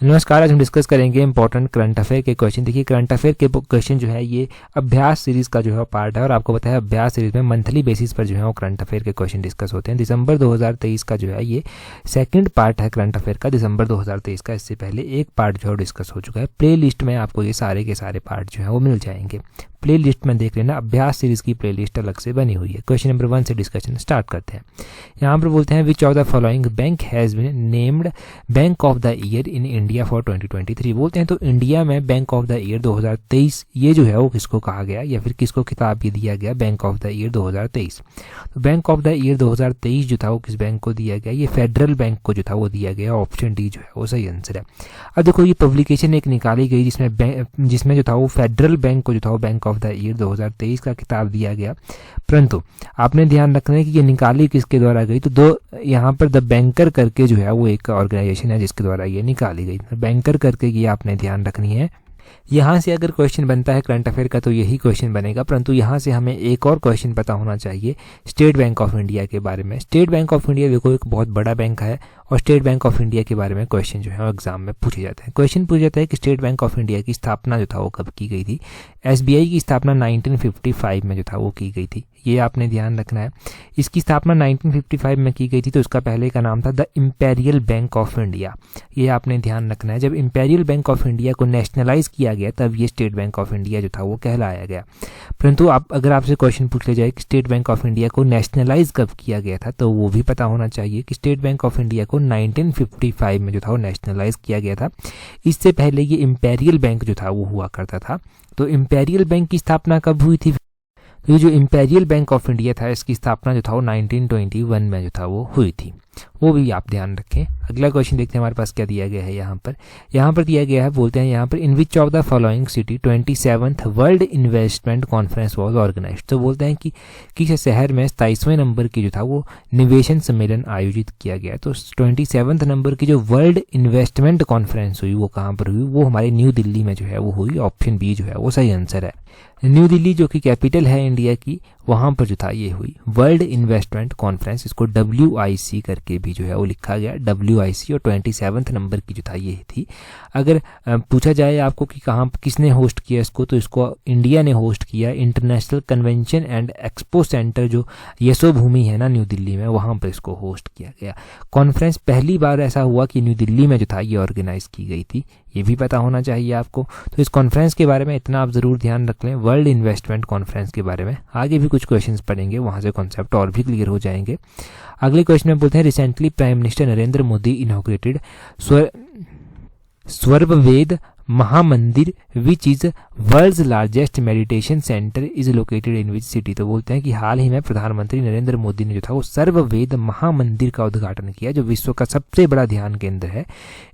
नमस्कार। आज हम डिस्कस करेंगे इंपॉर्टेंट करंट अफेयर के क्वेश्चन। देखिए, करंट अफेयर के क्वेश्चन जो है ये अभ्यास सीरीज का जो है पार्ट है और आपको पता है अभ्यास सीरीज में मंथली बेसिस पर जो है वो करंट अफेयर के क्वेश्चन डिस्कस होते हैं। दिसंबर 2023 का जो है ये सेकंड पार्ट है करंट अफेयर का, दिसंबर 2023 का। इससे पहले एक पार्ट जो है डिस्कस हो चुका है। प्ले लिस्ट में आपको ये सारे के सारे पार्ट जो है वो मिल जाएंगे। प्ले लिस्ट में देख लेना, अभ्यास सीरीज की प्ले लिस्ट अलग से बनी हुई है। क्वेश्चन नंबर 1 से डिस्कशन स्टार्ट करते हैं। यहाँ पर बोलते हैं which of the following bank has been named bank of the year in India for 2023। बोलते हैं तो इंडिया में बैंक ऑफ द ईयर 2023 ये जो है वो किसको कहा गया या फिर किसको खिताब ये दिया गया बैंक ऑफ द ईयर 2023। तो बैंक ऑफ द ईयर 2023 जो था वो किस बैंक को दिया गया? ये फेडरल बैंक को जो था वो दिया गया। ऑप्शन डी जो है वो सही आंसर है। अब देखो, ये पब्लिकेशन एक निकाली गई जिसमें जो था वो फेडरल बैंक को जो था वो बैंक ऑफ द ईयर 2023 का खिताब दिया गया। परंतु आपने ध्यान रखना है कि ये निकाली किसके द्वारा गई, तो दो यहाँ पर द बैंकर करके जो है वो एक ऑर्गेनाइजेशन है जिसके द्वारा ये निकाली गई। बैंकर करके ये आपने ध्यान रखनी है। यहाँ से अगर क्वेश्चन बनता है करंट अफेयर का तो यही क्वेश्चन बनेगा, परंतु यहाँ से हमें एक और क्वेश्चन पता होना चाहिए स्टेट बैंक ऑफ इंडिया के बारे में। स्टेट बैंक ऑफ इंडिया देखो एक बहुत बड़ा बैंक है और स्टेट बैंक ऑफ इंडिया के बारे में क्वेश्चन जो है वो एग्जाम में पूछे जाते हैं। क्वेश्चन पूछा जाता है कि स्टेट बैंक ऑफ इंडिया की स्थापना जो था वो कब की गई थी? एसबीआई की स्थापना 1955 में जो था वो की गई थी, ये आपने ध्यान रखना है। इसकी स्थापना 1955 में की गई थी तो इसका पहले का नाम था the imperial bank of India, ये आपने ध्यान रखना है। जब इंपेरियल बैंक ऑफ इंडिया को नेशनलाइज किया गया तब ये स्टेट बैंक ऑफ इंडिया जो था वो कहलाया गया। परंतु अगर आपसे क्वेश्चन पूछ लिया जाए कि स्टेट बैंक ऑफ इंडिया को नेशनलाइज कब किया गया था तो वो भी पता होना चाहिए कि स्टेट बैंक ऑफ इंडिया को 1955 में जो था वो नेशनलाइज किया गया था। इससे पहले ये इंपेरियल बैंक जो था वो हुआ करता था। तो इंपेरियल बैंक की स्थापना कब हुई थी? तो ये जो इंपेरियल बैंक ऑफ इंडिया था इसकी स्थापना जो था वो 1921 में जो था वो हुई थी, वो भी आप ध्यान रखें। अगला क्वेश्चन देखते हैं हमारे पास क्या दिया गया है। यहाँ पर दिया गया है, बोलते हैं यहाँ पर in which of the following city 27th world investment conference was organised. तो बोलते हैं कि किस शहर में 27वें नंबर की जो था वो निवेशन सम्मेलन आयोजित किया गया। तो 27th नंबर की जो वर्ल्ड इन्वेस्टमेंट कॉन्फ्रेंस हुई वो कहाँ पर हुई? वो हमारी न्यू दिल्ली में जो है वो हुई। ऑप्शन बी जो है वो सही आंसर है। न्यू दिल्ली जो कि कैपिटल है इंडिया की, वहाँ पर जो था ये हुई वर्ल्ड इन्वेस्टमेंट कॉन्फ्रेंस। इसको WIC करके भी जो है वो लिखा गया, WIC, और 27th नंबर की जो था ये थी। अगर पूछा जाए आपको कि कहाँ किसने होस्ट किया इसको, तो इसको इंडिया ने होस्ट किया। International convention and expo centre जो यशोभूमि है ना न्यू दिल्ली में, वहाँ पर इसको होस्ट किया गया। कॉन्फ्रेंस पहली बार ऐसा हुआ कि न्यू दिल्ली में जो था ये ऑर्गेनाइज की गई थी, ये भी पता होना चाहिए आपको। तो इस कॉन्फ्रेंस के बारे में इतना आप जरूर ध्यान रख लें, वर्ल्ड इन्वेस्टमेंट कॉन्फ्रेंस के बारे में। आगे भी कुछ क्वेश्चंस पढ़ेंगे, वहां से कॉन्सेप्ट और भी क्लियर हो जाएंगे। अगले क्वेश्चन में बोलते हैं recently prime minister Narendra Modi inaugurated Swarved Mahamandir which is world's largest meditation centre is located in which city. तो बोलते हैं कि हाल ही में प्रधानमंत्री नरेंद्र मोदी ने जो था वो सर्ववेद महामंदिर का उद्घाटन किया, जो विश्व का सबसे बड़ा ध्यान केंद्र है।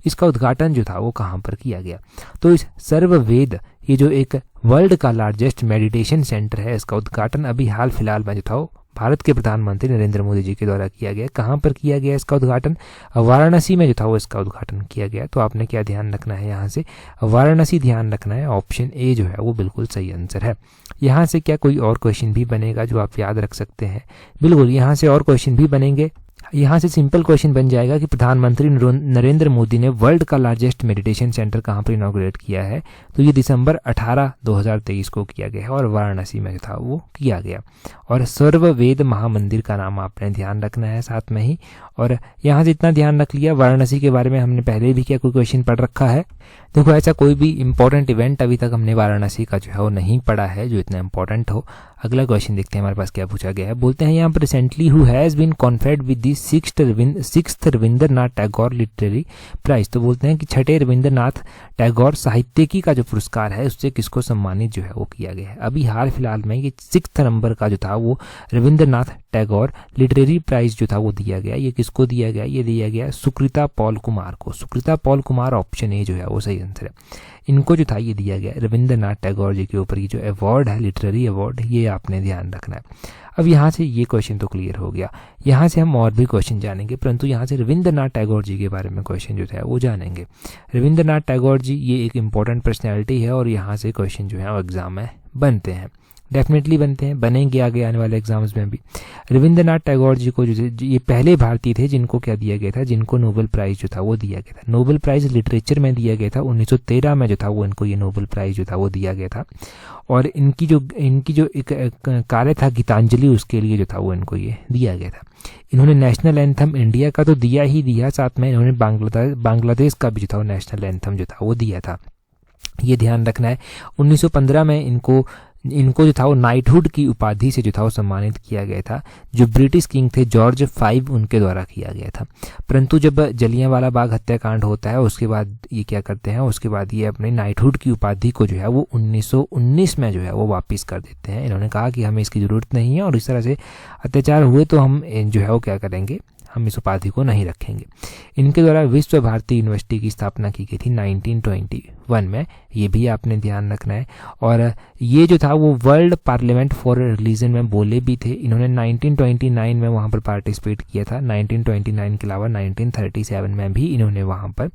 इसका उद्घाटन जो था वो कहाँ पर किया गया? तो इस सर्ववेद, ये जो एक वर्ल्ड का लार्जेस्ट मेडिटेशन सेंटर है, इसका उद्घाटन अभी हाल फिलहाल में जो था वो भारत के प्रधानमंत्री नरेंद्र मोदी जी के द्वारा किया गया। कहाँ पर किया गया इसका उद्घाटन? वाराणसी में जो था वो इसका उद्घाटन किया गया। तो आपने क्या ध्यान रखना है? यहाँ से वाराणसी ध्यान रखना है। ऑप्शन ए जो है वो बिल्कुल सही आंसर है। यहाँ से क्या कोई और क्वेश्चन भी बनेगा जो आप याद रख सकते हैं? बिल्कुल, यहाँ से और क्वेश्चन भी बनेंगे। यहाँ से सिंपल क्वेश्चन बन जाएगा कि प्रधानमंत्री नरेंद्र मोदी ने वर्ल्ड का लार्जेस्ट मेडिटेशन सेंटर कहाँ पर इनॉग्रेट किया है? तो ये दिसंबर 18, 2023 को किया गया है और वाराणसी में था वो किया गया। और सर्ववेद महामंदिर का नाम आपने ध्यान रखना है साथ में ही। और यहाँ से इतना ध्यान रख लिया, वाराणसी के बारे में हमने पहले भी क्या कोई क्वेश्चन पढ़ रखा है? देखो, ऐसा कोई भी इंपॉर्टेंट इवेंट अभी तक हमने वाराणसी का जो है वो नहीं पढ़ा है जो इतना इंपॉर्टेंट हो। अगला क्वेश्चन देखते हैं हमारे पास क्या पूछा गया है। बोलते हैं यहाँ पर recently who has been conferred with the 6th Rabindranath Tagore literary prize. तो बोलते हैं कि 6ठे रविंद्रनाथ टैगोर साहित्यिकी का जो पुरस्कार है उससे किसको सम्मानित जो है वो किया गया है? अभी हाल फिलहाल में ये 6th नंबर का जो था वो रविंद्रनाथ टैगोर लिटरेरी प्राइज जो था वो दिया गया। ये किसको दिया गया? ये दिया गया सुकृता पॉल कुमार को। Sukrita Paul Kumar, option A जो है वो सही आंसर है। इनको जो था ये दिया गया रविंद्रनाथ टैगोर जी के ऊपर ये जो अवार्ड है, लिटरेरी अवार्ड, ये आपने ध्यान रखना है। अब यहाँ से ये क्वेश्चन तो क्लियर हो गया। यहाँ से हम और भी क्वेश्चन जानेंगे, परंतु यहाँ से रविंद्रनाथ टैगोर जी के बारे में क्वेश्चन जो था वो जानेंगे। रविंद्रनाथ टैगोर जी ये एक इंपॉर्टेंट पर्सनैलिटी है और यहाँ से क्वेश्चन जो है वो एग्जाम में बनते हैं। डेफिनेटली बनते हैं, बनेंगे आगे आने वाले एग्जाम्स में भी। रविंद्रनाथ टैगोर जी को जो ये पहले भारतीय थे जिनको क्या दिया गया था, जिनको नोबेल प्राइज़ जो था वो दिया गया था। नोबेल प्राइज़ लिटरेचर में दिया गया था 1913 में जो था वो इनको ये नोबेल प्राइज़ जो था वो दिया गया था। और इनकी जो एक कार्य था गीतांजलि, उसके लिए जो था वो इनको ये दिया गया था। इन्होंने नेशनल एंथम इंडिया का तो दिया ही दिया, साथ में इन्होंने बांग्लादेश का भी जो था वो नेशनल एंथम जो था वो दिया था, ये ध्यान रखना है। 1915 में इनको जो था वो नाइटहुड की उपाधि से जो था वो सम्मानित किया गया था, जो ब्रिटिश किंग थे जॉर्ज V उनके द्वारा किया गया था। परंतु जब जलियांवाला बाग हत्याकांड होता है उसके बाद ये क्या करते हैं, उसके बाद ये अपने नाइटहुड की उपाधि को जो है वो 1919 में जो है वो वापस कर देते हैं। इन्होंने कहा कि हमें इसकी ज़रूरत नहीं है और इस तरह से अत्याचार हुए तो हम जो है वो क्या करेंगे, हम इस उपाधि को नहीं रखेंगे। इनके द्वारा विश्व भारती यूनिवर्सिटी की स्थापना की गई थी 1921 में, ये भी आपने ध्यान रखना है। और ये जो था वो वर्ल्ड पार्लियामेंट फॉर रिलीजन में बोले भी थे। इन्होंने 1929 में वहाँ पर पार्टिसिपेट किया था। 1929 के अलावा 1937 में भी इन्होंने वहाँ पर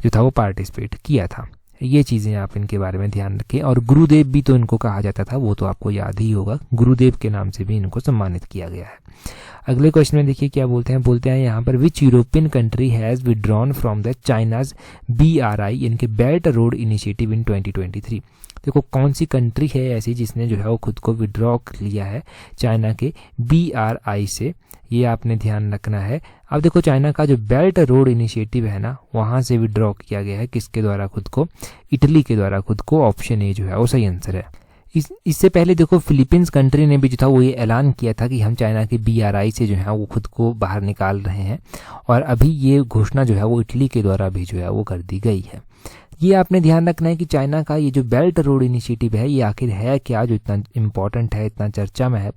जो था वो पार्टिसिपेट किया था। ये चीज़ें आप इनके बारे में ध्यान रखें। और गुरुदेव भी तो इनको कहा जाता था, वो तो आपको याद ही होगा, गुरुदेव के नाम से भी इनको सम्मानित किया गया है। अगले क्वेश्चन में देखिए क्या बोलते हैं यहाँ पर which European country has withdrawn from the China's BRI यानी कि बेल्ट रोड इनिशिएटिव इन 2023। देखो कौन सी कंट्री है ऐसी जिसने जो है वो खुद को विड्रॉ लिया है चाइना के BRI से, ये आपने ध्यान रखना है। अब देखो चाइना का जो बेल्ट रोड इनिशिएटिव है ना, वहाँ से विड्रॉ किया गया है किसके द्वारा खुद को, इटली के द्वारा खुद को। ऑप्शन ए जो है वो सही आंसर है। इससे पहले देखो फिलीपींस कंट्री ने भी जो था वो ये ऐलान किया था कि हम चाइना के BRI से जो है वो खुद को बाहर निकाल रहे हैं, और अभी ये घोषणा जो है वो इटली के द्वारा भी जो है वो कर दी गई है। ये आपने ध्यान रखना है कि चाइना का ये जो बेल्ट रोड इनिशिएटिव है ये आखिर है क्या, जो इतना इम्पोर्टेंट है, इतना चर्चा में है।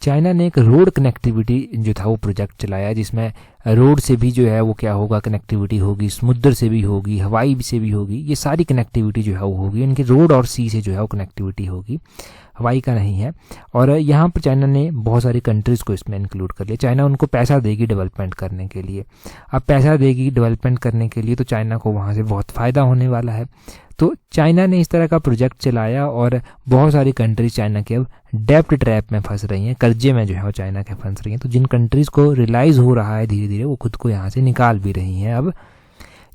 चाइना ने एक रोड कनेक्टिविटी जो था वो प्रोजेक्ट चलाया, जिसमें रोड से भी जो है वो क्या होगा, कनेक्टिविटी होगी, समुद्र से भी होगी, हवाई से भी होगी, ये सारी कनेक्टिविटी जो है वो होगी। इनके रोड और सी से जो है वो कनेक्टिविटी होगी, हवाई का नहीं है। और यहाँ पर चाइना ने बहुत सारी कंट्रीज़ को इसमें इंक्लूड कर लिया। चाइना उनको पैसा देगी डेवलपमेंट करने के लिए। अब पैसा देगी डेवलपमेंट करने के लिए तो चाइना को वहाँ से बहुत फ़ायदा होने वाला है। तो चाइना ने इस तरह का प्रोजेक्ट चलाया और बहुत सारी कंट्रीज चाइना के अब डेप्ट ट्रैप में फंस रही हैं, कर्जे में जो है वो चाइना के फंस रही हैं। तो जिन कंट्रीज़ को रियलाइज़ हो रहा है धीरे धीरे, वो खुद को यहाँ से निकाल भी रही हैं। अब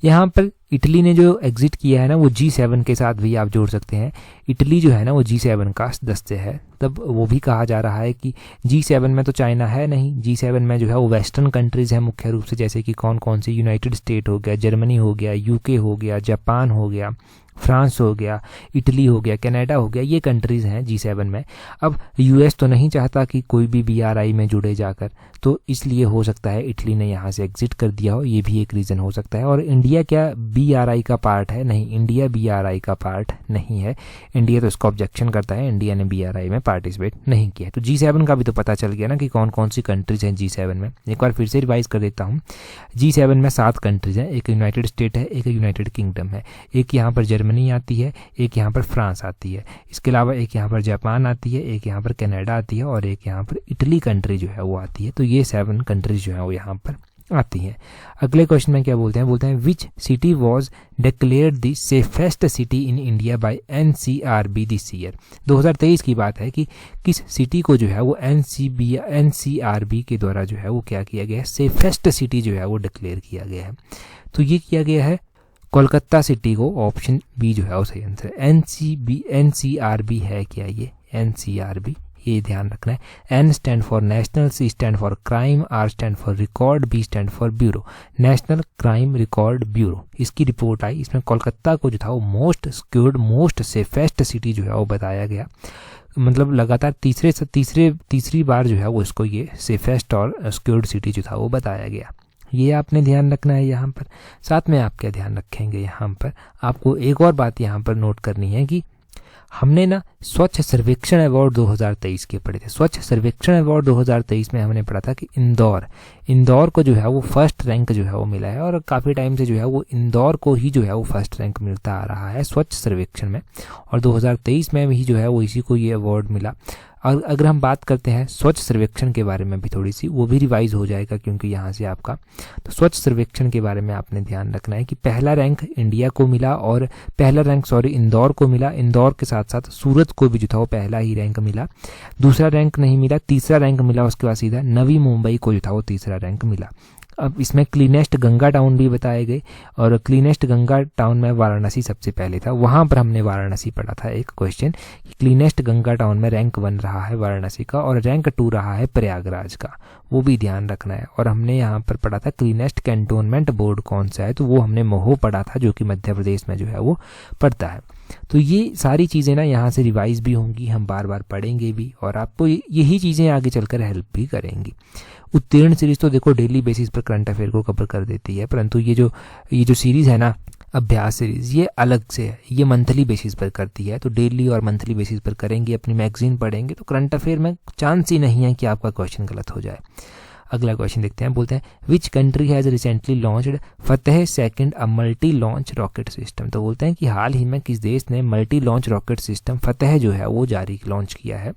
यहाँ पर इटली ने जो एग्जिट किया है ना, वो G7 के साथ भी आप जोड़ सकते हैं। इटली जो है ना वो G7 का सदस्य है, तब वो भी कहा जा रहा है कि G7 में तो चाइना है नहीं, G7 में जो है वो वेस्टर्न कंट्रीज़ हैं मुख्य रूप से, जैसे कि कौन कौन से, यूनाइटेड स्टेट हो गया, जर्मनी हो गया, UK हो गया, जापान हो गया, फ्रांस हो गया, इटली हो गया, कनाडा हो गया, ये कंट्रीज़ हैं G7 में। अब US तो नहीं चाहता कि कोई भी BRI में जुड़े जाकर, तो इसलिए हो सकता है इटली ने यहाँ से एग्जिट कर दिया हो, ये भी एक रीज़न हो सकता है। और इंडिया क्या BRI का पार्ट है? नहीं, इंडिया BRI का पार्ट नहीं है। इंडिया तो इसका ऑब्जेक्शन करता है, इंडिया ने BRI में पार्टिसिपेट नहीं किया। तो G7 का भी तो पता चल गया ना कि कौन कौन सी कंट्रीज़ हैं G7 में। एक बार फिर से रिवाइज कर देता हूँ। G7 में 7 कंट्रीज़ हैं, एक यूनाइटेड स्टेट है, एक यूनाइटेड किंगडम है, एक यहाँ पर जर्मनी आती है, एक यहाँ पर फ्रांस आती है, इसके अलावा एक यहाँ पर जापान आती है, एक यहाँ पर कनाडा आती है और एक यहाँ पर इटली कंट्री जो है वो आती है। तो ये 7 कंट्रीज जो है वो यहाँ पर आती हैं। अगले क्वेश्चन में क्या बोलते हैं which city was declared the safest city in India by NCRB this year. 2023 की बात है कि किस सिटी को जो है वो NCRB के द्वारा जो है वो क्या किया गया है, सेफेस्ट सिटी जो है वो डिक्लेयर किया गया है। तो ये किया गया है कोलकाता सिटी को। ऑप्शन बी जो है वो सही आंसर है। NCRB है क्या ये NCRB, ये ध्यान रखना है। N stand for national, C stand for crime, R stand for record, B stand for bureau. National crime record bureau, इसकी रिपोर्ट आई, इसमें कोलकाता को जो था वो most secured, most safest city जो है वो बताया गया। मतलब लगातार तीसरी बार जो है वो इसको ये सेफेस्ट और सिक्योर्ड सिटी जो था वो बताया गया। ये आपने ध्यान रखना है यहाँ पर। साथ में आप क्या ध्यान रखेंगे, यहाँ पर आपको एक और बात यहाँ पर नोट करनी है कि हमने ना स्वच्छ सर्वेक्षण अवार्ड 2023 के पढ़े थे। स्वच्छ सर्वेक्षण अवार्ड 2023 में हमने पढ़ा था कि इंदौर को जो है वो फर्स्ट रैंक जो है वो मिला है, और काफ़ी टाइम से जो है वो इंदौर को ही जो है वो फर्स्ट रैंक मिलता आ रहा है स्वच्छ सर्वेक्षण में, और 2023 में भी जो है वो इसी को ये अवार्ड मिला। और अगर हम बात करते हैं स्वच्छ सर्वेक्षण के बारे में भी थोड़ी सी, वो भी रिवाइज हो जाएगा क्योंकि यहाँ से आपका, तो स्वच्छ सर्वेक्षण के बारे में आपने ध्यान रखना है कि पहला रैंक इंडिया को मिला, और पहला रैंक इंदौर को मिला। इंदौर के साथ साथ सूरत को भी जो था वो पहला ही रैंक मिला, दूसरा रैंक नहीं मिला, तीसरा रैंक मिला उसके बाद सीधा नवी मुंबई को जो था वो तीसरा रैंक मिला। अब इसमें क्लीनेस्ट गंगा टाउन भी बताए गए, और क्लीनेस्ट गंगा टाउन में वाराणसी सबसे पहले था। वहाँ पर हमने वाराणसी पढ़ा था एक क्वेश्चन कि क्लीनेस्ट गंगा टाउन में रैंक 1 रहा है वाराणसी का, और रैंक 2 रहा है प्रयागराज का, वो भी ध्यान रखना है। और हमने यहाँ पर पढ़ा था क्लीनेस्ट कैंटोनमेंट बोर्ड कौन सा है, तो वो हमने महो पढ़ा था जो कि मध्य प्रदेश में जो है वो पड़ता है। तो ये सारी चीज़ें ना यहाँ से रिवाइज भी होंगी, हम बार बार पढ़ेंगे भी, और आपको यही चीज़ें आगे चलकर हेल्प भी करेंगी। उत्तीर्ण सीरीज तो देखो डेली बेसिस पर करंट अफेयर को कवर कर देती है, परंतु ये जो सीरीज़ है ना अभ्यास सीरीज, ये अलग से है, ये मंथली बेसिस पर करती है। तो डेली और मंथली बेसिस पर करेंगे, अपनी मैगजीन पढ़ेंगे, तो करंट अफेयर में चांस ही नहीं है कि आपका क्वेश्चन गलत हो जाए। अगला क्वेश्चन देखते हैं, बोलते हैं which country has recently launched Fateh second a multi launch rocket system. तो बोलते हैं कि हाल ही में किस देश ने मल्टी लॉन्च रॉकेट सिस्टम फतेह जो है वो लॉन्च किया है।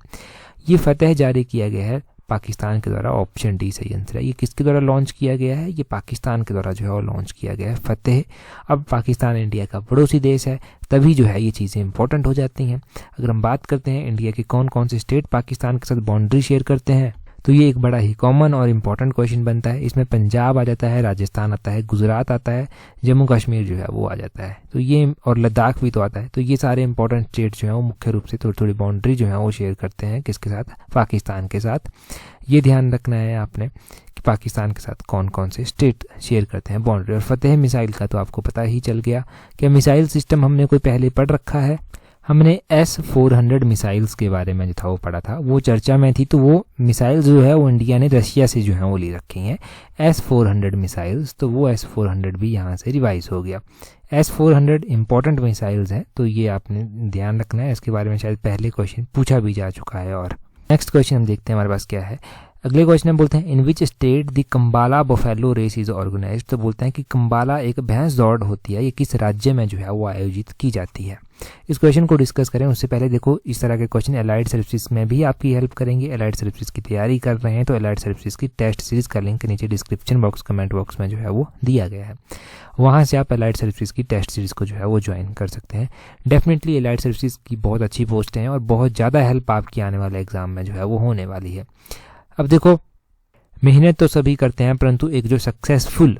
ये फतेह जारी किया गया है पाकिस्तान के द्वारा, ऑप्शन डी सही आंसर है। ये किसके द्वारा लॉन्च किया गया है, ये पाकिस्तान के द्वारा जो है वो लॉन्च किया गया है फतेह। अब पाकिस्तान इंडिया का पड़ोसी देश है, तभी जो है ये चीज़ें इंपॉर्टेंट हो जाती हैं। अगर हम बात करते हैं इंडिया के कौन कौन से स्टेट पाकिस्तान के साथ बाउंड्री शेयर करते हैं, तो ये एक बड़ा ही कॉमन और इम्पॉर्टेंट क्वेश्चन बनता है। इसमें पंजाब आ जाता है, राजस्थान आता है, गुजरात आता है, जम्मू कश्मीर जो है वो आ जाता है, तो ये, और लद्दाख भी तो आता है। तो ये सारे इंपॉर्टेंट स्टेट जो हैं वो मुख्य रूप से थोड़ी थोड़ी बाउंड्री जो है वो शेयर करते हैं किसके साथ, पाकिस्तान के साथ। ये ध्यान रखना है आपने कि पाकिस्तान के साथ कौन कौन से स्टेट शेयर करते हैं बाउंड्री। और फतेह मिसाइल का तो आपको पता ही चल गया कि मिसाइल सिस्टम हमने कोई पहले पढ़ रखा है। हमने S-400 मिसाइल्स के बारे में जो था वो पढ़ा था, वो चर्चा में थी। तो वो मिसाइल्स जो है वो इंडिया ने रशिया से जो है वो ले रखी हैं S-400 मिसाइल्स, तो वो S-400 भी यहाँ से रिवाइज हो गया। S-400 इंपॉर्टेंट मिसाइल्स हैं, तो ये आपने ध्यान रखना है। इसके बारे में शायद पहले क्वेश्चन पूछा भी जा चुका है। और नेक्स्ट क्वेश्चन हम देखते हैं हमारे पास क्या है। अगले क्वेश्चन में बोलते हैं in which state the Kambala buffalo race is organised. तो बोलते हैं कि कंबाला एक भैंस दौड़ होती है, ये किस राज्य में जो है वो आयोजित की जाती है। इस क्वेश्चन को डिस्कस करें उससे पहले देखो इस तरह के क्वेश्चन एलाइड सर्विसेज में भी आपकी हेल्प करेंगे। एलाइड सर्विसेज की तैयारी कर रहे हैं तो एलाइड सर्विसेज की टेस्ट सीरीज का लिंक नीचे डिस्क्रिप्शन बॉक्स कमेंट बॉक्स में जो है वो दिया गया है, वहाँ से आप एलाइड सर्विसेज की टेस्ट सीरीज को जो है वो ज्वाइन कर सकते हैं। डेफिनेटली एलाइड सर्विसेज की बहुत अच्छी पोस्ट हैं और बहुत ज़्यादा हेल्प आपकी आने वाले एग्जाम में जो है वो होने वाली है। अब देखो मेहनत तो सभी करते हैं, परंतु एक जो सक्सेसफुल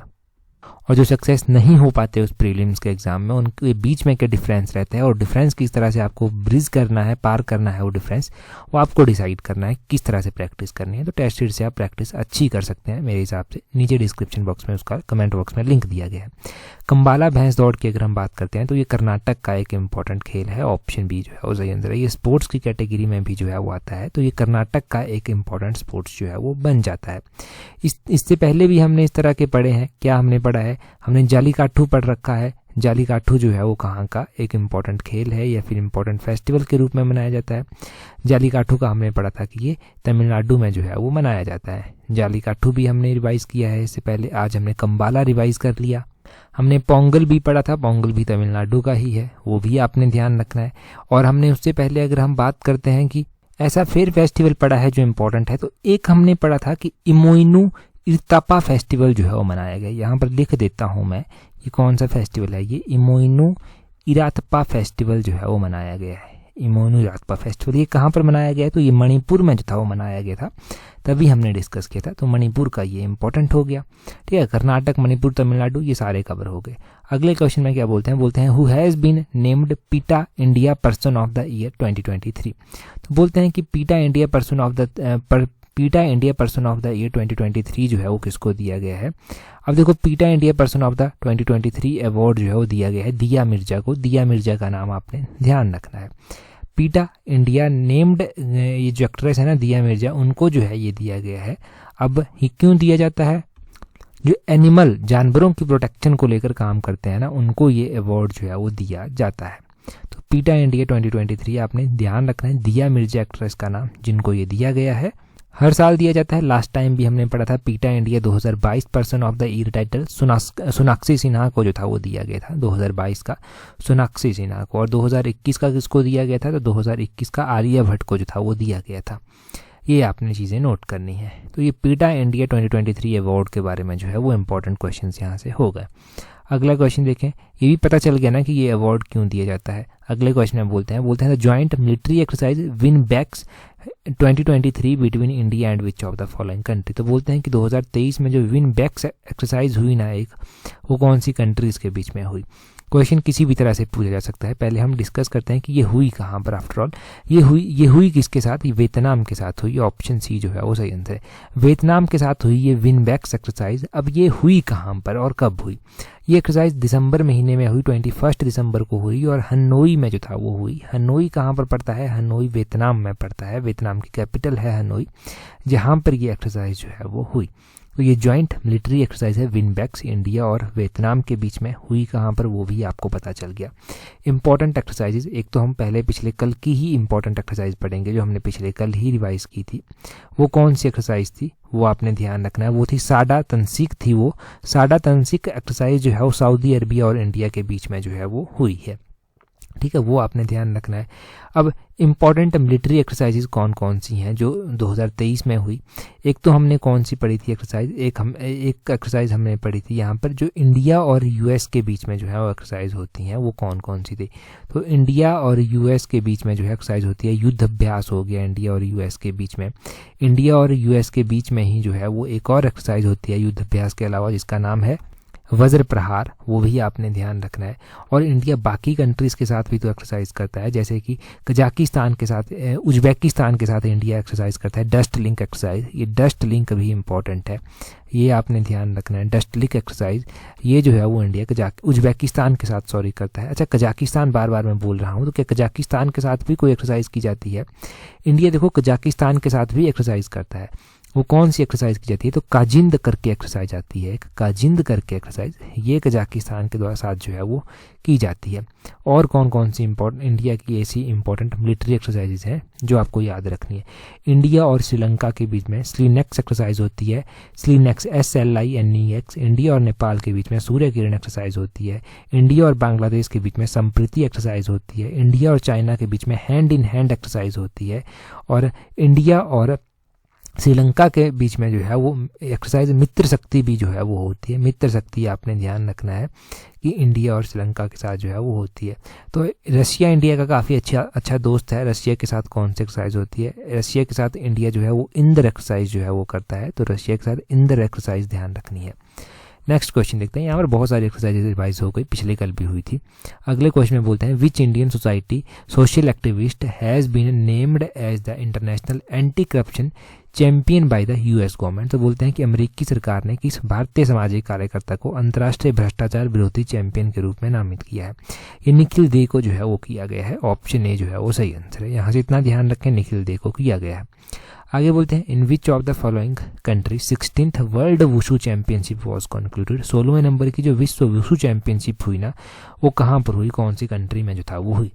और जो सक्सेस नहीं हो पाते उस प्रीलिम्स के एग्जाम में, उनके बीच में क्या डिफरेंस रहता है और डिफरेंस किस तरह से आपको ब्रिज करना है, पार करना है वो डिफरेंस, वो आपको डिसाइड करना है किस तरह से प्रैक्टिस करनी है। तो टेस्ट सीरीज से आप प्रैक्टिस अच्छी कर सकते हैं मेरे हिसाब से। नीचे डिस्क्रिप्शन बॉक्स में उसका कमेंट बॉक्स में लिंक दिया गया है। कंबाला भैंस दौड़ की अगर हम बात करते हैं तो ये कर्नाटक का एक इंपॉर्टेंट खेल है, ऑप्शन बी जो है वो सही आंसर है। ये स्पोर्ट्स की कैटेगरी में भी जो है वो आता है, तो ये कर्नाटक का एक इंपॉर्टेंट स्पोर्ट्स जो है वो बन जाता है। इससे पहले भी हमने इस तरह के पढ़े हैं। क्या हमने पढ़ा है, हमने जालीकाठू पढ़ रखा है। जालीकाठू जो है वो कहाँ का एक इम्पॉर्टेंट खेल है या फिर इम्पॉर्टेंट फेस्टिवल के रूप में मनाया जाता है। जालीकाठू का हमने पढ़ा था कि ये तमिलनाडु में जो है वो मनाया जाता है। जालीकाठू भी हमने रिवाइज किया है इससे पहले। आज हमने कंबाला रिवाइज कर लिया। हमने पोंगल भी पढ़ा था, पोंगल भी तमिलनाडु का ही है, वो भी आपने ध्यान रखना है। और हमने उससे पहले अगर हम बात करते हैं कि ऐसा फिर फेस्टिवल पढ़ा है जो इम्पोर्टेंट है, तो एक हमने पढ़ा था कि इमोइनु इरतापा फेस्टिवल जो है वो मनाया गया। यहाँ पर लिख देता हूँ मैं, ये कौन सा फेस्टिवल है, ये इमोइनु इरातपा फेस्टिवल जो है वो मनाया गया है। इमोइनु इरातपा फेस्टिवल ये कहाँ पर मनाया गया है, तो ये मणिपुर में जो था वो मनाया गया था, तभी हमने डिस्कस किया था। तो मणिपुर का ये इंपॉर्टेंट हो गया, ठीक है। कर्नाटक, मणिपुर, तमिलनाडु ये सारे कवर हो गए। अगले क्वेश्चन में क्या बोलते हैं, बोलते हैं हु हैज़ बीन नेम्ड पीटा India person of the year 2023। तो बोलते हैं कि पीटा India person of the year 2023 जो है वो किसको दिया गया है। अब देखो पीटा India person of the 2023 award जो है वो दिया गया है दिया मिर्जा को। दिया मिर्जा का नाम आपने ध्यान रखना है। पीटा इंडिया नेम्ड ये जो एक्ट्रेस है ना दिया मिर्जा, उनको जो है ये दिया गया है। अब ये क्यों दिया जाता है, जो एनिमल जानवरों की प्रोटेक्शन को लेकर काम करते हैं ना, उनको ये अवार्ड जो है वो दिया जाता है। तो पीटा इंडिया 2023 आपने ध्यान रखना है, दिया मिर्जा एक्ट्रेस का नाम जिनको ये दिया गया है। हर साल दिया जाता है। लास्ट टाइम भी हमने पढ़ा था पीटा India 2022 person of the year title Sonakshi Sinha को जो था वो दिया गया था 2022 का, सोनाक्षी सिन्हा को। और 2021 का किसको दिया गया था, तो 2021 का आर्यभट्ट को जो था वो दिया गया था। ये आपने चीज़ें नोट करनी है। तो ये पीटा इंडिया 2023 अवार्ड के बारे में जो है वो इंपॉर्टेंट क्वेश्चन यहाँ से हो गए। अगला क्वेश्चन देखें, ये भी पता चल गया ना कि ये अवार्ड क्यों दिया जाता है। अगले क्वेश्चन में बोलते हैं जॉइंट मिलिट्री एक्सरसाइज विन बैक्स 2023 between India and which of the following country. तो बोलते हैं कि 2023 में जो विन बैक्स एक्सरसाइज हुई ना एक, वो कौन सी कंट्रीज़ के बीच में हुई। क्वेश्चन किसी भी तरह से पूछा जा सकता है। पहले हम डिस्कस करते हैं कि ये हुई कहाँ पर। आफ्टर ऑल ये हुई किसके साथ, ये वियतनाम के साथ हुई। ऑप्शन सी जो है वो सही आंसर है, वियतनाम के साथ हुई ये विन बैक्स एक्सरसाइज। अब ये हुई कहाँ पर और कब हुई। ये एक्सरसाइज दिसंबर महीने में हुई, 21 दिसंबर को हुई, और हनोई में जो था वो हुई। हनोई कहाँ पर पड़ता है, हनोई वियतनाम में पड़ता है, वियतनाम की कैपिटल है हनोई, जहाँ पर ये एक्सरसाइज जो है वो हुई। तो ये जॉइंट मिलिट्री एक्सरसाइज है विन बैक्स, इंडिया और वियतनाम के बीच में हुई कहाँ पर वो भी आपको पता चल गया। इंपॉर्टेंट एक्सरसाइजेज, एक तो हम पहले पिछले कल की ही इंपॉर्टेंट एक्सरसाइज पढ़ेंगे जो हमने पिछले कल ही रिवाइज की थी। वो कौन सी एक्सरसाइज थी वो आपने ध्यान रखना है, वो थी साडा तंसीक थी। वो साडा तंसीक एक्सरसाइज जो है वो सऊदी अरबिया और इंडिया के बीच में जो है वो हुई है। ठीक है, वो आपने ध्यान रखना है। अब इम्पॉर्टेंट मिलिट्री एक्सरसाइजेज कौन कौन सी हैं जो 2023 में हुई। एक तो हमने कौन सी पढ़ी थी एक्सरसाइज, एक एक्सरसाइज हमने पढ़ी थी यहाँ पर जो इंडिया और यूएस के बीच में जो है वो एक्सरसाइज होती हैं, वो कौन कौन सी थी। तो इंडिया और यूएस के बीच में जो है एक्सरसाइज होती है, युद्ध अभ्यास हो गया इंडिया और यूएस के बीच में। इंडिया और यूएस के बीच में ही जो है वो एक और एक्सरसाइज होती है युद्ध अभ्यास के अलावा, जिसका नाम है वज्र प्रहार। वो भी आपने ध्यान रखना है। और इंडिया बाकी कंट्रीज़ के साथ भी तो एक्सरसाइज करता है, जैसे कि कजाकिस्तान के साथ, उज्बेकिस्तान के साथ इंडिया एक्सरसाइज करता है डस्ट लिंक एक्सरसाइज। ये डस्ट लिंक भी इम्पॉर्टेंट है, ये आपने ध्यान रखना है। डस्ट लिंक एक्सरसाइज ये जो है वो इंडिया उज्बेकिस्तान के साथ करता है। अच्छा, कजाकिस्तान बार बार मैं बोल रहा हूँ, तो क्या कजाकिस्तान के साथ भी कोई एक्सरसाइज की जाती है। इंडिया देखो कजाकिस्तान के साथ भी एक्सरसाइज करता है। वो कौन सी एक्सरसाइज की जाती है, तो काजिंद करके एक्सरसाइज आती है, काजिंद करके एक्सरसाइज, ये कजाकिस्तान के द्वारा साथ जो है वो की जाती है। और कौन कौन सी इंडिया की ऐसी इंपॉर्टेंट मिलिट्री एक्सरसाइजेज हैं जो आपको याद रखनी है। इंडिया और श्रीलंका के बीच में स्लीनेक्स एक्सरसाइज होती है, स्लीनेक्स SLINEX। इंडिया और नेपाल के बीच में सूर्य किरण एक्सरसाइज होती है। इंडिया और बांग्लादेश के बीच में संप्रीति एक्सरसाइज होती है। इंडिया और चाइना के बीच में हैंड इन हैंड एक्सरसाइज होती है। और इंडिया और श्रीलंका के बीच में जो है वो एक्सरसाइज मित्र शक्ति भी जो है वो होती है। मित्र शक्ति आपने ध्यान रखना है कि इंडिया और श्रीलंका के साथ जो है वो होती है। तो रशिया इंडिया का काफ़ी अच्छा दोस्त है। रशिया के साथ कौन सी एक्सरसाइज होती है, रशिया के साथ इंडिया जो है वो इंद्र एक्सरसाइज जो है वो करता है। तो रशिया के साथ इंद्र एक्सरसाइज ध्यान रखनी है। नेक्स्ट क्वेश्चन देखते हैं। यहाँ पर बहुत सारी एक्सरसाइजेज रिवाइज हो गई, पिछले कल भी हुई थी। अगले क्वेश्चन में बोलते हैं which Indian society social activist has been named as the international anti corruption champion by the US government. तो बोलते हैं कि अमेरिकी सरकार ने किस भारतीय सामाजिक कार्यकर्ता को अंतर्राष्ट्रीय भ्रष्टाचार विरोधी चैंपियन के रूप में नामित किया है। ये निखिल दे को जो है वो किया गया है। ऑप्शन ए जो है वो सही आंसर है। यहाँ से इतना ध्यान रखें, निखिल दे को किया गया है। आगे बोलते हैं in which of the following country 16th world wushu championship was concluded. 16वें नंबर की जो विश्व वुशु चैंपियनशिप हुई ना, वो कहाँ पर हुई, कौन सी कंट्री में जो था वो हुई।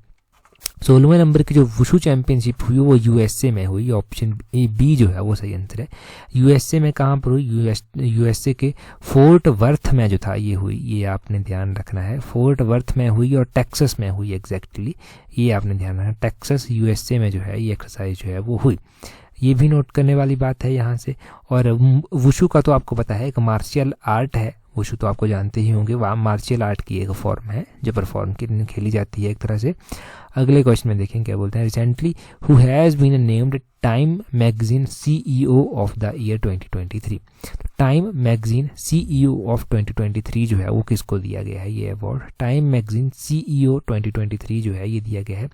16वें नंबर की जो वुशु चैंपियनशिप हुई वो यूएसए में हुई। ऑप्शन बी जो है वो सही आंसर है। यूएसए में कहाँ पर हुई, यूएसए के फोर्ट वर्थ में जो था ये हुई। ये आपने ध्यान रखना है, फोर्ट वर्थ में हुई और टेक्सास में हुई एग्जैक्टली। ये आपने ध्यान रखना, टेक्सास यूएसए में जो है ये एक्सरसाइज जो है वो हुई। ये भी नोट करने वाली बात है यहाँ से। और वुशु का तो आपको पता है एक मार्शियल आर्ट है। वुशु तो आपको जानते ही होंगे, वह मार्शियल आर्ट की एक फॉर्म है जो परफॉर्म खेली जाती है एक तरह से। अगले क्वेश्चन में देखें क्या बोलते हैं। Recently who has been named Time magazine CEO of the year 2023। तो टाइम मैगजीन CEO ऑफ 2023 जो है वो किसको दिया गया है ये अवार्ड। टाइम मैगजीन CEO 2023 जो है ये दिया गया है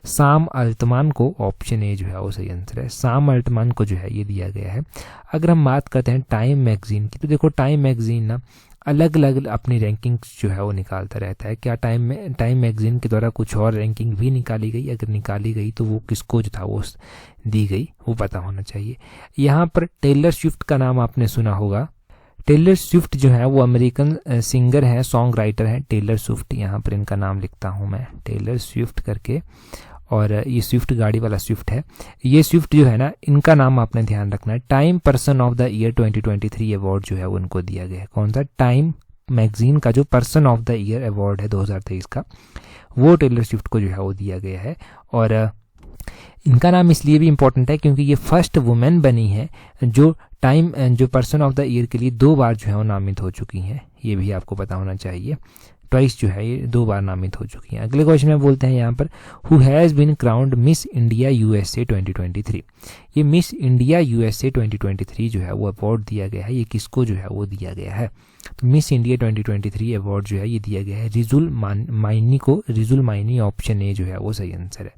साम अल्टमान को। ऑप्शन ए जो है वो सही आंसर है, साम अल्टमान को जो है ये दिया गया है। अगर हम बात करते हैं टाइम मैगजीन की, तो देखो टाइम मैगजीन ना अलग अलग अपनी रैंकिंग जो है वो निकालता रहता है। क्या टाइम मैगजीन के द्वारा कुछ और रैंकिंग भी निकाली गई, अगर निकाली गई तो वो किसको जो था वो दी गई वो पता होना चाहिए। यहाँ पर टेलर स्विफ्ट का नाम आपने सुना होगा। टेलर स्विफ्ट जो है वो अमेरिकन सिंगर है, सॉन्ग राइटर है टेलर स्विफ्ट। यहाँ पर इनका नाम लिखता हूँ मैं टेलर स्विफ्ट करके। और ये स्विफ्ट गाड़ी वाला स्विफ्ट है। ये स्विफ्ट जो है ना, इनका नाम आपने ध्यान रखना है। Time person of the year 2023 award जो है वो उनको दिया गया है। कौन सा? टाइम मैगजीन का जो person of the year award है 2023 का, वो टेलर स्विफ्ट को जो है वो दिया गया है। और इनका नाम इसलिए भी इम्पोर्टेंट है क्योंकि ये फर्स्ट वुमेन बनी है जो पर्सन ऑफ द ईयर के लिए 2 बार जो है वो नामित हो चुकी हैं। ये भी आपको पता होना चाहिए। ट्वाइस जो है ये 2 बार नामित हो चुकी हैं। अगले क्वेश्चन में बोलते हैं यहाँ पर, who has been crowned Miss India USA 2023। ये मिस इंडिया यूएसए 2023 जो है वो अवार्ड दिया गया है, ये किसको जो है वो दिया गया है? तो मिस इंडिया 2023 अवार्ड जो है ये दिया गया है रिजुल माइनी को। रिजुल माइनी, ऑप्शन ए जो है वो सही आंसर है।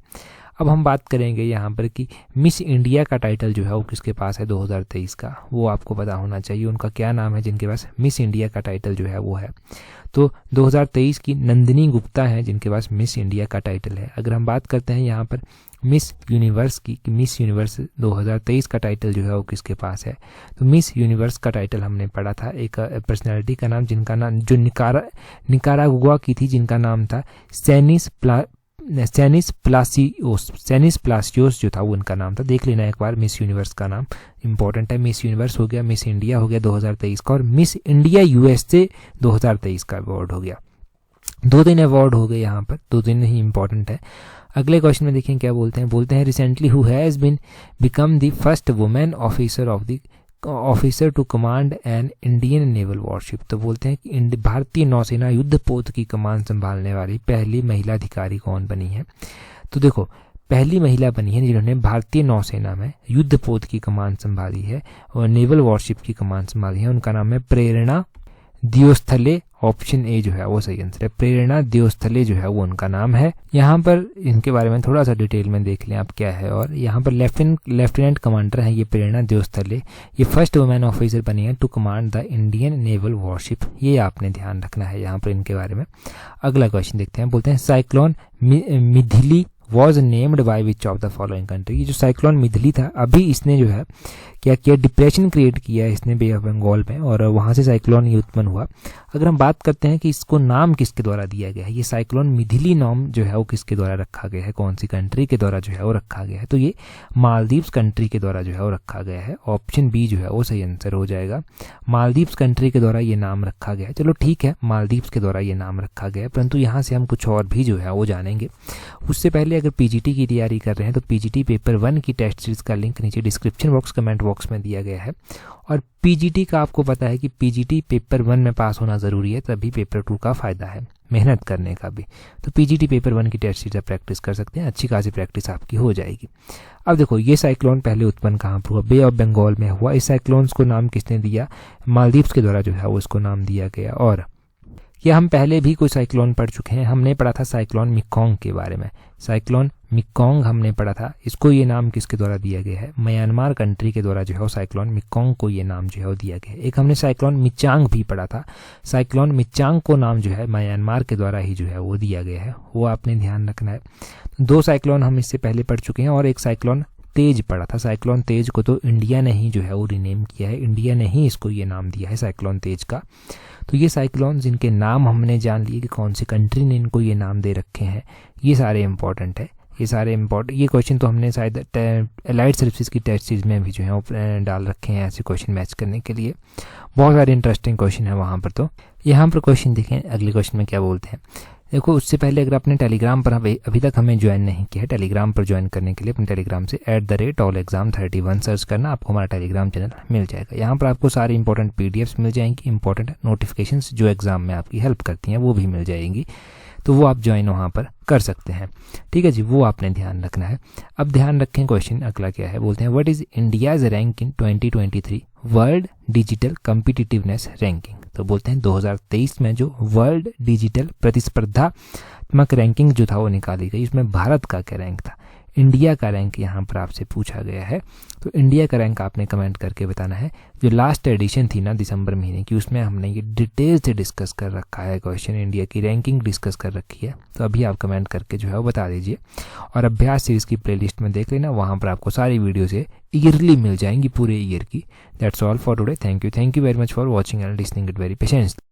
अब हम बात करेंगे यहाँ पर कि मिस इंडिया का टाइटल जो है वो किसके पास है 2023 का, वो आपको पता होना चाहिए। उनका क्या नाम है जिनके पास मिस इंडिया का टाइटल जो है वो है? तो 2023 की नंदिनी गुप्ता हैं जिनके पास मिस इंडिया का टाइटल है। अगर हम बात करते हैं यहाँ पर मिस यूनिवर्स की, मिस यूनिवर्स 2023 का टाइटल जो है वो किसके पास है? तो मिस यूनिवर्स का टाइटल हमने पढ़ा था एक पर्सनैलिटी का नाम, जिनका नाम जो निकारागुआ की थी, जिनका नाम था सेनिस प्लासियोस जो था वो उनका नाम था। देख लेना एक बार मिस यूनिवर्स का नाम, इंपॉर्टेंट है। मिस यूनिवर्स हो गया, मिस इंडिया हो गया 2023 का, और मिस इंडिया यूएसए 2023 का अवार्ड हो गया। 2 अवार्ड हो गए यहाँ पर, 2 ही इंपॉर्टेंट है। अगले क्वेश्चन में देखें क्या बोलते हैं recently who has been become the first women officer to command an Indian naval warship. तो बोलते हैं कि भारतीय नौसेना युद्धपोत की कमान संभालने वाली पहली महिला अधिकारी कौन बनी है? तो देखो, पहली महिला बनी है जिन्होंने भारतीय नौसेना में युद्धपोत की कमान संभाली है और नेवल वॉरशिप की कमान संभाली है। उनका नाम है प्रेरणा दियोस्थले। ऑप्शन ए जो है वो सही आंसर है। प्रेरणा दियोस्थले जो है वो उनका नाम है। यहाँ पर इनके बारे में थोड़ा सा डिटेल में देख लें आप क्या है। और यहाँ पर लेफ्टिनेंट कमांडर है ये प्रेरणा दियोस्थले। ये फर्स्ट वुमेन ऑफिसर बनी है to command the Indian naval warship. ये आपने ध्यान रखना है यहाँ पर इनके बारे में। अगला क्वेश्चन देखते हैं, बोलते हैं cyclone Mithili was named by which of the following country. ये जो साइक्लोन मिथिली था, अभी इसने जो है क्या किया, डिप्रेशन क्रिएट किया है इसने बे ऑफ बंगाल में, और वहाँ से साइक्लोन ये उत्पन्न हुआ। अगर हम बात करते हैं कि इसको नाम किसके द्वारा दिया गया है, ये साइक्लोन मिथिली नाम जो है वो किसके द्वारा रखा गया है, कौन सी कंट्री के द्वारा जो है वो रखा गया है? तो ये मालदीव्स कंट्री के द्वारा जो है वो रखा गया है। ऑप्शन बी जो है वो सही आंसर हो जाएगा। मालदीव्स कंट्री के द्वारा ये नाम रखा गया है। चलो ठीक है, मालदीव्स के द्वारा ये नाम रखा गया है, परंतु यहाँ से हम कुछ और भी जो है वो जानेंगे। उससे पहले अगर पीजीटी की तैयारी कर रहे हैं तो पीजीटी पेपर 1 की टेस्ट सीरीज का लिंक नीचे डिस्क्रिप्शन बॉक्स, कमेंट बॉक्स में दिया गया है। और पीजीटी का आपको पता है कि पीजीटी पेपर 1 में पास होना जरूरी है, तभी पेपर 2 का फायदा है, मेहनत करने का भी। तो पीजीटी पेपर 1 की टेस्ट सीरीज प्रैक्टिस कर सकते हैं, अच्छी खासी प्रैक्टिस आपकी हो जाएगी। अब देखो, ये साइक्लोन पहले उत्पन्न कहाँ पर हुआ? बे ऑफ बंगाल में हुआ। इस साइक्लोन्स को नाम किसने दिया? मालदीव्स के द्वारा जो है वो इसको नाम दिया गया। और क्या हम पहले भी कोई साइक्लोन पढ़ चुके हैं? हमने पढ़ा था साइक्लोन मिकोंग के बारे में। साइक्लोन मिकोंग हमने पढ़ा था। इसको ये नाम किसके द्वारा दिया गया है? म्यांमार कंट्री के द्वारा जो है साइक्लोन मिकोंग को ये नाम जो है वो दिया गया है। एक हमने साइक्लोन मिचांग भी पढ़ा था। साइक्लोन मिचांग को नाम जो है म्यांमार के द्वारा ही जो है वो दिया गया है, वो आपने ध्यान रखना है। 2 साइक्लोन हम इससे पहले पढ़ चुके हैं, और एक साइक्लोन तेज पड़ा था। साइक्लोन तेज को तो इंडिया ने ही जो है वो रीनेम किया है, इंडिया ने ही इसको ये नाम दिया है साइक्लोन तेज का। तो ये साइक्लोन जिनके नाम हमने जान लिए कि कौन सी कंट्री ने इनको ये नाम दे रखे हैं, ये सारे इंपॉर्टेंट है। ये क्वेश्चन तो हमने शायद एलाइड सर्विसेज की टेस्ट सीरीज में भी जो है वो डाल रखे हैं ऐसे क्वेश्चन मैच करने के लिए। बहुत सारे इंटरेस्टिंग क्वेश्चन है वहाँ पर। तो यहाँ पर क्वेश्चन देखें, अगले क्वेश्चन में क्या बोलते हैं। देखो, उससे पहले अगर आपने टेलीग्राम पर अभी तक हमें ज्वाइन नहीं किया है, टेलीग्राम पर ज्वाइन करने के लिए अपने टेलीग्राम से @allexam31 सर्च करना, आपको हमारा टेलीग्राम चैनल मिल जाएगा। यहाँ पर आपको सारी इंपॉर्टेंट पीडीएफ्स मिल जाएंगी, इंपॉर्टेंट नोटिफिकेशंस जो एग्जाम में आपकी हेल्प करती हैं वो भी मिल जाएंगी, तो वो आप ज्वाइन वहाँ पर कर सकते हैं। ठीक है जी, वो आपने ध्यान रखना है। अब ध्यान रखें, क्वेश्चन अगला क्या है, बोलते हैं what is India's rank in 2023 world digital competitiveness ranking. तो बोलते हैं 2023 में जो वर्ल्ड डिजिटल प्रतिस्पर्धात्मक रैंकिंग जो था वो निकाली गई, इसमें भारत का क्या रैंक था? इंडिया का रैंक यहाँ पर आपसे पूछा गया है। तो इंडिया का रैंक आपने कमेंट करके बताना है। जो लास्ट एडिशन थी ना दिसंबर महीने की, उसमें हमने ये डिटेल से डिस्कस कर रखा है, क्वेश्चन इंडिया की रैंकिंग डिस्कस कर रखी है। तो अभी आप कमेंट करके जो है वो बता दीजिए, और अभ्यास सीरीज की प्लेलिस्ट में देख लेना, वहाँ पर आपको सारी वीडियो से ईयरली मिल जाएंगी, पूरे ईयर की। That's all for today. Thank you very much for watching and listening it very patience.